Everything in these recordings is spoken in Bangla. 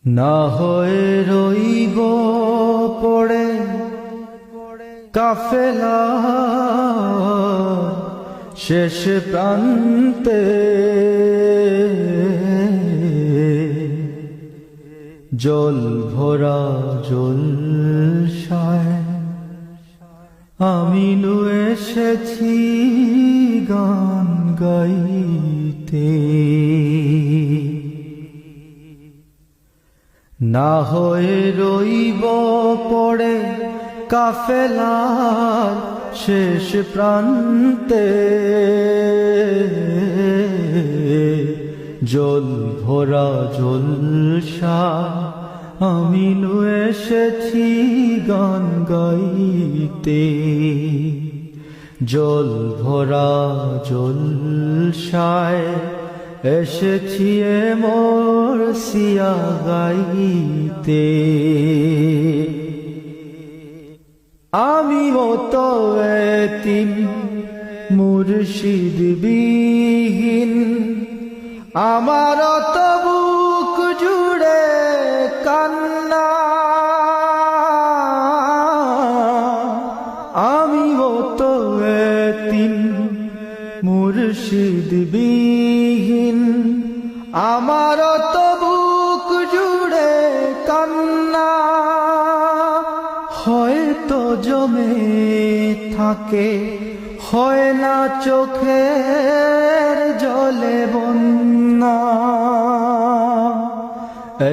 না হয়ে রইব পড়ে কাফেলা শেষ প্রান্তে, জল ভরা জলসায় আমি নু এসেছি গান গাইতে। না হয়ে রইব পড়ে কাফেলার শেষ প্রান্তে, জল ভরা জলসা আমি নু এসেছি গান গাইতে। জল ভরা জলসায় এসেছি মোর সিয়া গাইতে। আমি মতো এতিম মুর্শিদ বিহীন, আমার তো বুক জুড়ে কান্না। আমি মতো এতিম মুর্শিদ বিহীন, আমার তো বুক জুড়ে কান্না। হয়তো জমে থাকে হয় না চোখের জলে বন্যা,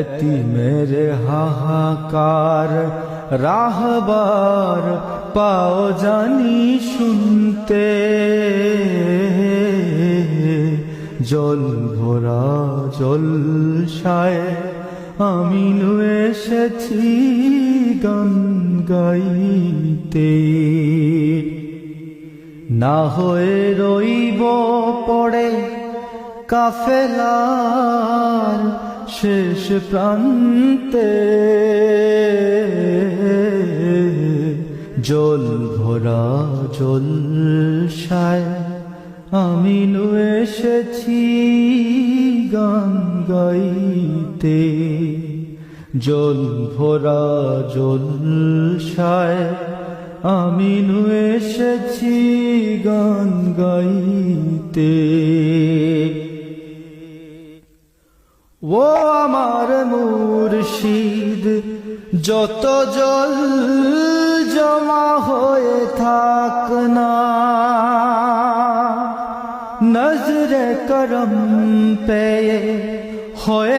এতিমের হাহাকার রাহবার পাও জানি শুনতে। জল ভরা জলসায় আমি নু এসেছি গান গাইতে। না হয়ে রইব পড়ে কাফেলার শেষ প্রান্তে, জল ভরা জলসায় আমি নু এসেছি গান গাইতে। জল ভরা জলসায় আমি নু এসেছি গান গাইতে। ও আমার মুর্শিদ, যত জল জমা হয়ে থাক না, নজরে করম পেয়ে হয়ে